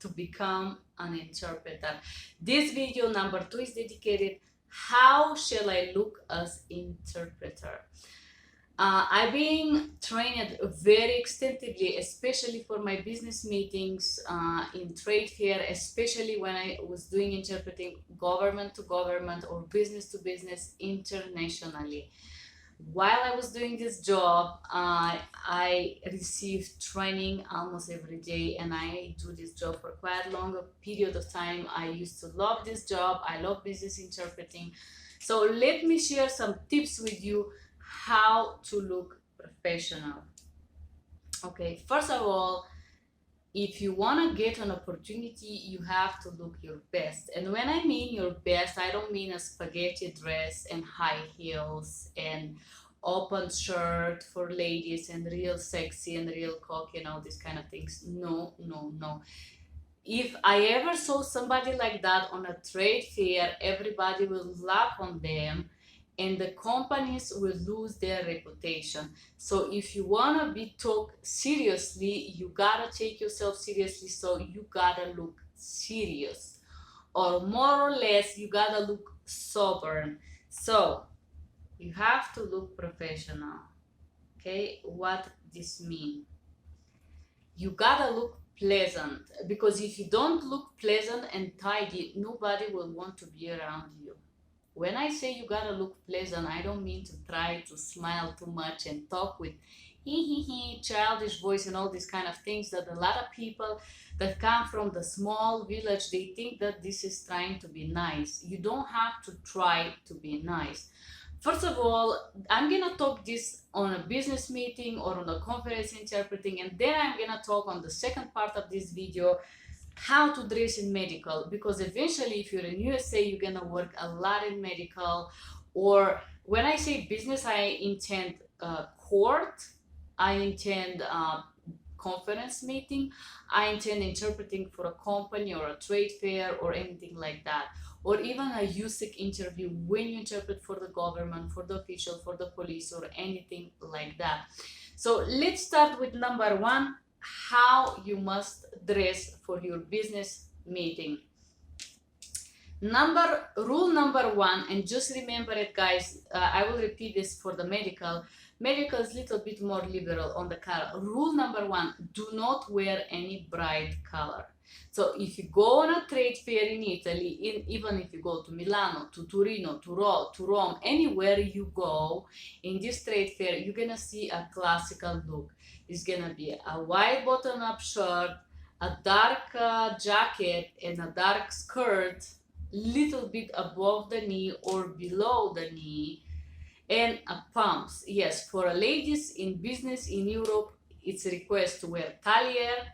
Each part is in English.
to become an interpreter. This video number 2 is dedicated how shall I look as interpreter. I've been trained very extensively, especially for my business meetings in trade fair, especially when I was doing interpreting government to government or business to business internationally. While I was doing this job, I received training almost every day, and I do this job for quite a long period of time. I used to love this job. I love business interpreting. So let me share some tips with you how to look professional. Okay, first of all, if you want to get an opportunity, you have to look your best. And when I mean your best, I don't mean a spaghetti dress and high heels and open shirt for ladies and real sexy and real cocky and all these kind of things. No, no, no. If I ever saw somebody like that on a trade fair, everybody will laugh on them and the companies will lose their reputation. So if you want to be talked seriously, you gotta take yourself seriously, so you gotta look serious, or more or less you gotta look sober. So you have to look professional. Okay, what this mean? You gotta look pleasant, because if you don't look pleasant and tidy, nobody will want to be around you. When I say you gotta look pleasant, I don't mean to try to smile too much and talk with childish voice and all these kind of things that a lot of people that come from the small village, they think that this is trying to be nice. You don't have to try to be nice. First of all, I'm gonna talk this on a business meeting or on a conference interpreting, and then I'm gonna talk on the second part of this video how to dress in medical, because eventually if you're in USA you're gonna work a lot in medical. Or when I say business, I intend court, I intend conference meeting, I intend interpreting for a company or a trade fair or anything like that, or even a USIC interview when you interpret for the government, for the official, for the police, or anything like that. So let's start with number 1, how you must dress for your business meeting. Rule number 1, and just remember it, guys, I will repeat this for the medical is a little bit more liberal on the color. Rule number 1, do not wear any bright color. So if you go on a trade fair in Italy, even if you go to Milano, to Torino, to Rome, anywhere you go in this trade fair, you're gonna see a classical look. It's gonna be a white button-up shirt, a dark jacket, and a dark skirt, little bit above the knee or below the knee, and a pumps. Yes, for ladies in business in Europe, it's a request to wear tailleur,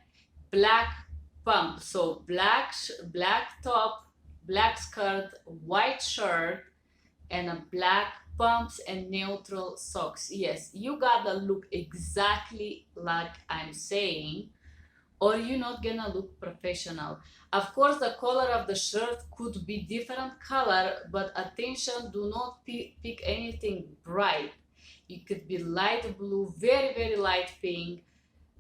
black pump, so black top, black skirt, white shirt, and a black pumps and neutral socks. Yes, you gotta look exactly like I'm saying, or you're not gonna look professional. Of course, the color of the shirt could be different color, but attention, do not pick anything bright. It could be light blue, very, very light pink,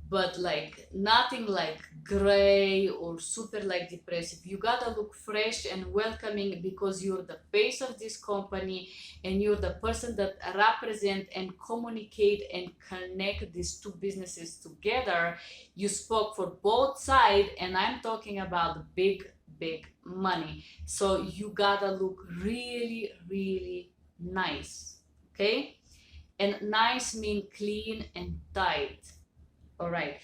but like nothing like gray or super like depressive. You gotta look fresh and welcoming, because you're the face of this company and you're the person that represent and communicate and connect these two businesses together. You spoke for both sides, and I'm talking about big money, so you gotta look really, really nice. Okay, and nice mean clean and tight. All right,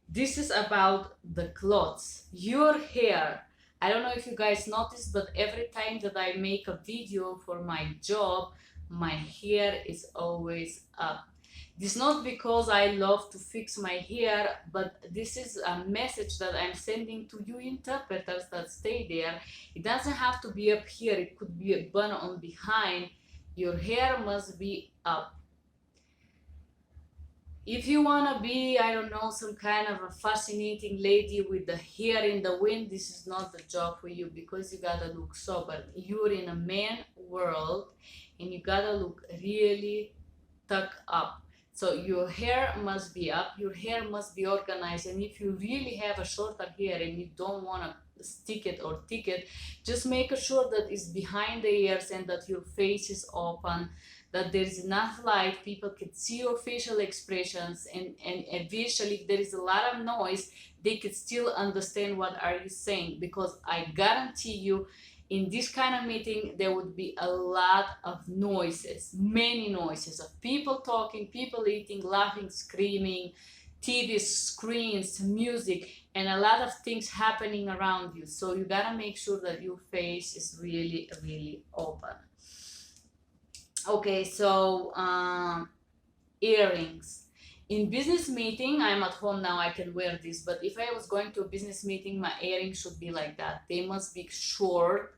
this is about the clothes. Your hair, I don't know if you guys noticed, but every time that I make a video for my job, my hair is always up. This is not because I love to fix my hair, but this is a message that I'm sending to you interpreters that stay there. It doesn't have to be up here, it could be a bun on behind. Your hair must be up. If you want to be, I don't know, some kind of a fascinating lady with the hair in the wind, this is not the job for you, because you gotta look sober. You're in a man world and you gotta look really tucked up. So your hair must be up, your hair must be organized, and if you really have a shorter hair and you don't want to stick it or thick it, just make sure that it's behind the ears and that your face is open, that there is enough light, people can see your facial expressions, and eventually if there is a lot of noise, they can still understand what are you saying, because I guarantee you in this kind of meeting there would be a lot of noises, many noises of people talking, people eating, laughing, screaming, TV screens, music, and a lot of things happening around you. So you gotta make sure that your face is really, really open. Okay, so earrings. In business meeting, I'm at home now, I can wear this, but if I was going to a business meeting, my earrings should be like that. They must be short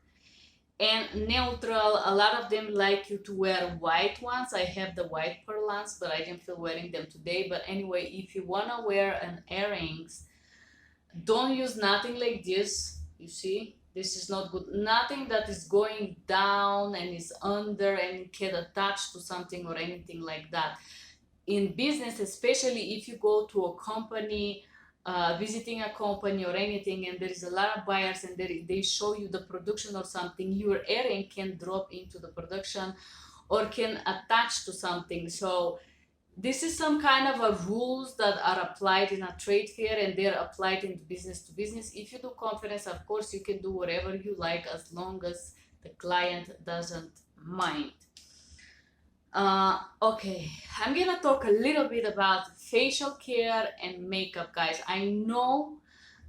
and neutral. A lot of them like you to wear white ones. I have the white pearl ones, but I didn't feel wearing them today. But anyway, if you want to wear an earrings, don't use nothing like this. You see, this is not good. Nothing that is going down and is under and can attach to something or anything like that. In business, especially if you go to a company, visiting a company or anything, and there is a lot of buyers and they show you the production or something, your earring can drop into the production or can attach to something. So this is some kind of a rules that are applied in a trade fair, and they're applied in business to business. If you do conference, of course you can do whatever you like as long as the client doesn't mind. Okay, I'm gonna talk a little bit about facial care and makeup, guys. I know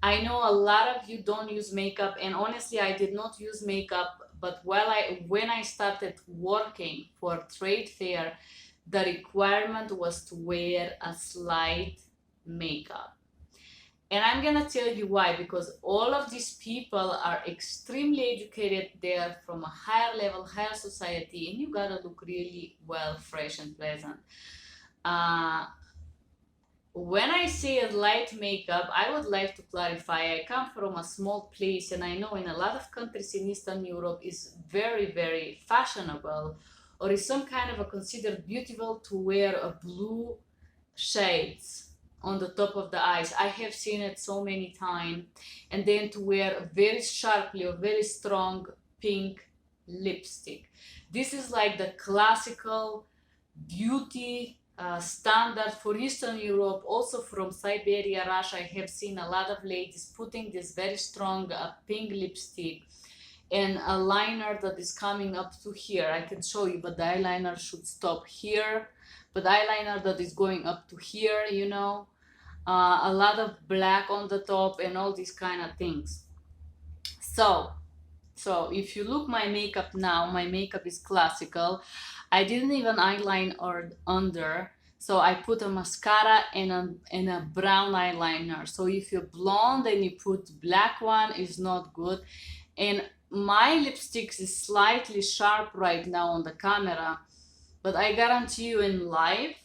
a lot of you don't use makeup, and honestly I did not use makeup, but when I started working for trade fair, the requirement was to wear a slight makeup. And I'm gonna tell you why, because all of these people are extremely educated, they're from a higher level, higher society, and you gotta look really well, fresh and pleasant. When I say a light makeup, I would like to clarify, I come from a small place, and I know in a lot of countries in Eastern Europe is very, very fashionable, or is some kind of a considered beautiful to wear a blue shades on the top of the eyes. I have seen it so many times. And then to wear very sharply or very strong pink lipstick. This is like the classical beauty standard for Eastern Europe. Also from Siberia, Russia, I have seen a lot of ladies putting this very strong pink lipstick and a liner that is coming up to here. I can show you, but the eyeliner should stop here. But eyeliner that is going up to here, you know, a lot of black on the top and all these kind of things. So if you look my makeup now, my makeup is classical. I didn't even eyeliner or under, so I put a mascara and a brown eyeliner. So if you're blonde and you put black one, is not good. And my lipsticks is slightly sharp right now on the camera, but I guarantee you in live,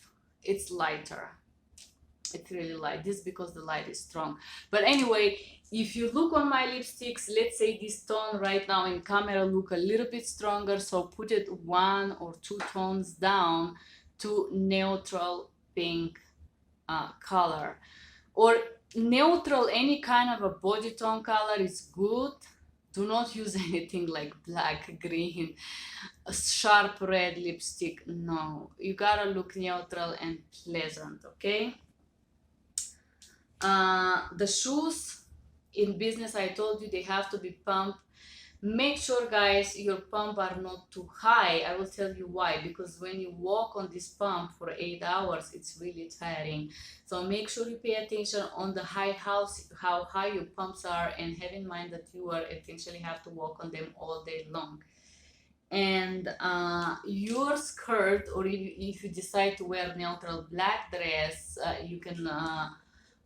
it's lighter. It's really light. This is because the light is strong. But anyway, if you look on my lipsticks, let's say this tone right now in camera look a little bit stronger, so put it 1 or 2 tones down to neutral pink color. Or neutral, any kind of a body tone color is good. Do not use anything like black, green, a sharp red lipstick. No, you gotta look neutral and pleasant, okay? The shoes in business, I told you they have to be pump. Make sure, guys, your pump are not too high. I will tell you why. Because when you walk on this pump for 8 hours, it's really tiring. So make sure you pay attention on the how high your pumps are, and have in mind that you are essentially have to walk on them all day long. And your skirt, or if you decide to wear neutral black dress, you can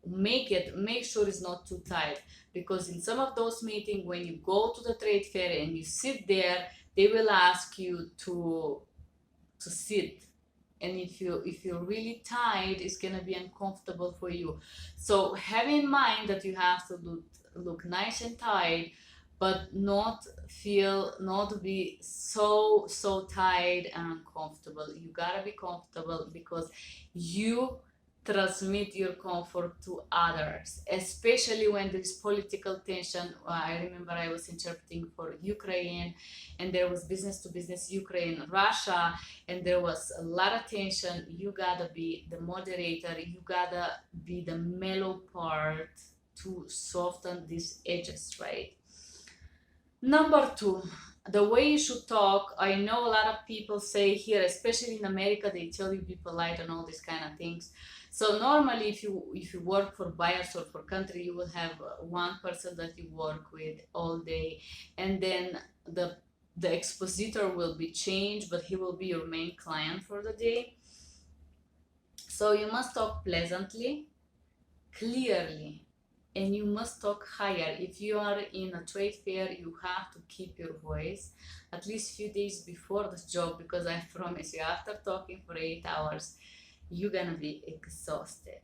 make sure it's not too tight, because in some of those meetings when you go to the trade fair and you sit there, they will ask you to sit, and if you're really tight, it's gonna be uncomfortable for you. So have in mind that you have to look nice and tight. but not be so tired and uncomfortable. You gotta be comfortable because you transmit your comfort to others, especially when there is political tension. I remember I was interpreting for Ukraine, and there was business to business Ukraine Russia, and there was a lot of tension. You gotta be the moderator, you gotta be the mellow part to soften these edges, right? Number two, the way you should talk. I know a lot of people say here, especially in America, they tell you be polite and all these kind of things. So normally, if you work for buyers or for country, you will have one person that you work with all day, and then the expositor will be changed, but he will be your main client for the day. So you must talk pleasantly, clearly, and you must talk higher. If you are in a trade fair, you have to keep your voice at least few days before the job, because I promise you, after talking for 8 hours, you're gonna be exhausted.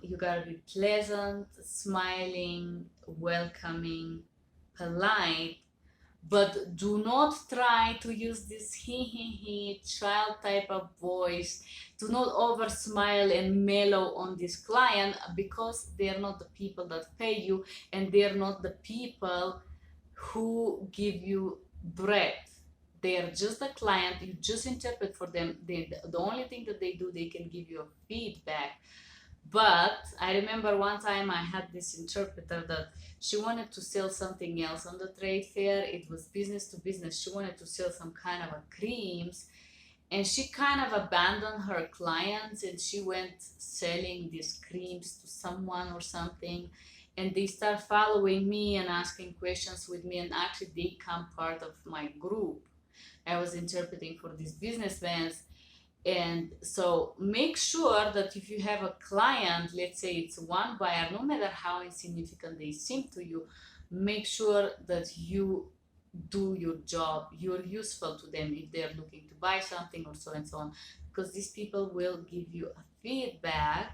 You gotta be pleasant, smiling, welcoming, polite, but do not try to use this he child type of voice. Do not over smile and mellow on this client, because they're not the people that pay you, and they're not the people who give you bread. They're just a client. You just interpret for them. The only thing that they do, they can give you a feedback. But I remember one time I had this interpreter that she wanted to sell something else on the trade fair. It was business to business. She wanted to sell some kind of a creams, and she kind of abandoned her clients, and she went selling these creams to someone or something, and they start following me and asking questions with me, and actually they become part of my group. I was interpreting for these businessmen. And so make sure that if you have a client, let's say it's one buyer, no matter how insignificant they seem to you, make sure that you do your job, you're useful to them if they're looking to buy something or so and so on, because these people will give you a feedback.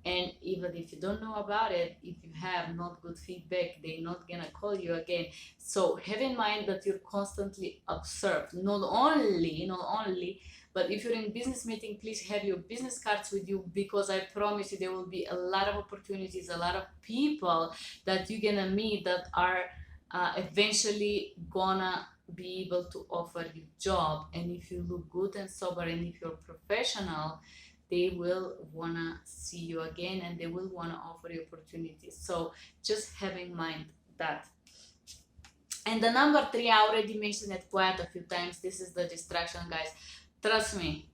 And even if you don't know about it, if you have not good feedback, they're not gonna call you again. So have in mind that you're constantly observed. Not only, but if you're in business meeting, please have your business cards with you, because I promise you there will be a lot of opportunities, a lot of people that you're gonna meet that are eventually gonna be able to offer you job. And if you look good and sober, and if you're professional, they will wanna see you again, and they will wanna offer you opportunities. So just have in mind that. And the number three, I already mentioned it quite a few times. This is the distraction, guys. Trust me,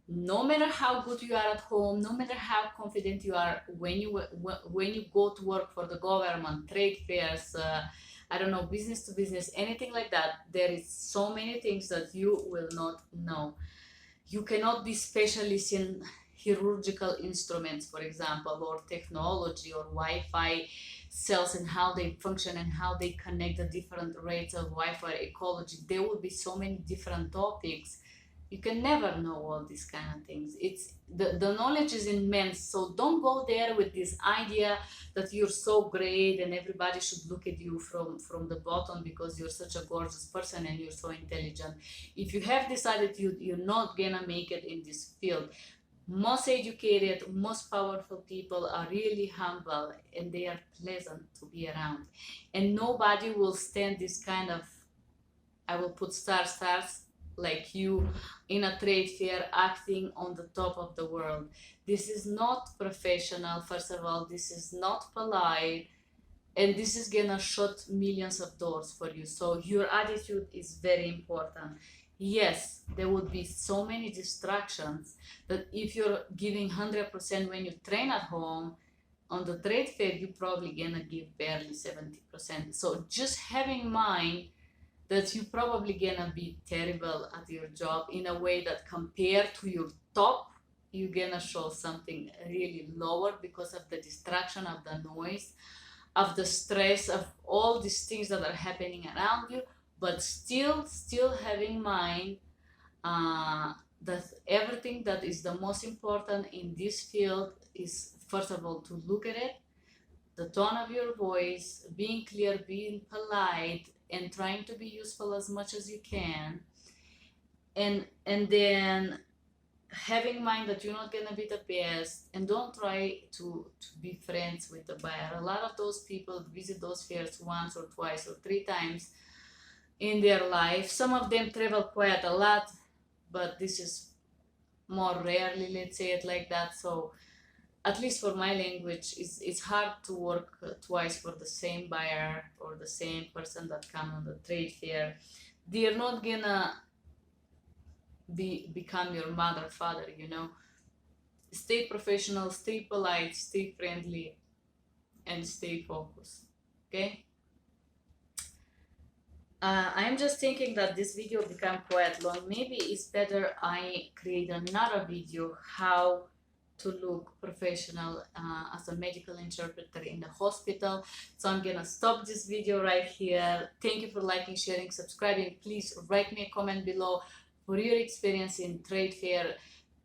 no matter how good you are at home, no matter how confident you are, when you go to work for the government, trade fairs, I don't know, business to business, anything like that, there is so many things that you will not know. You cannot be specialist in chirurgical instruments, for example, or technology, or Wi-Fi cells and how they function and how they connect the different rates of Wi-Fi ecology. There will be so many different topics. You can never know all these kind of things. It's the knowledge is immense. So don't go there with this idea that you're so great and everybody should look at you from the bottom because you're such a gorgeous person and you're so intelligent. If you have this attitude, you're not gonna make it in this field. Most educated, most powerful people are really humble, and they are pleasant to be around. And nobody will stand this kind of, I will put stars, like you in a trade fair acting on the top of the world. This is not professional, first of all. This is not polite, and this is gonna shut millions of doors for you. So your attitude is very important. Yes, there would be so many distractions that if you're giving 100% when you train at home, on the trade fair you probably gonna give barely 70%. So just have in mind that you probably gonna be terrible at your job, in a way that compared to your top, you're gonna show something really lower because of the distraction, of the noise, of the stress, of all these things that are happening around you. But still have in mind that everything that is the most important in this field is, first of all, to look at it, the tone of your voice, being clear, being polite, and trying to be useful as much as you can. And then having in mind that you're not gonna be the best, and don't try to be friends with the buyer. A lot of those people visit those fairs once or twice or three times in their life. Some of them travel quite a lot, but this is more rarely, let's say it like that. So at least for my language, it's hard to work twice for the same buyer or the same person that come on the trade fair. They're not gonna become your mother, father, you know. Stay professional, stay polite, stay friendly, and stay focused. Okay. I'm just thinking that this video become quite long. Maybe it's better I create another video how to look professional as a medical interpreter in the hospital. So I'm gonna stop this video right here. Thank you for liking, sharing, subscribing. Please write me a comment below for your experience in trade fair.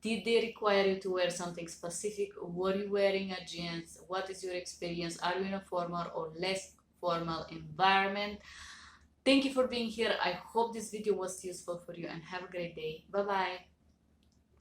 Did they require you to wear something specific? Were you wearing a jeans? What is your experience? Are you in a formal or less formal environment? Thank you for being here. I hope this video was useful for you and have a great day. Bye bye.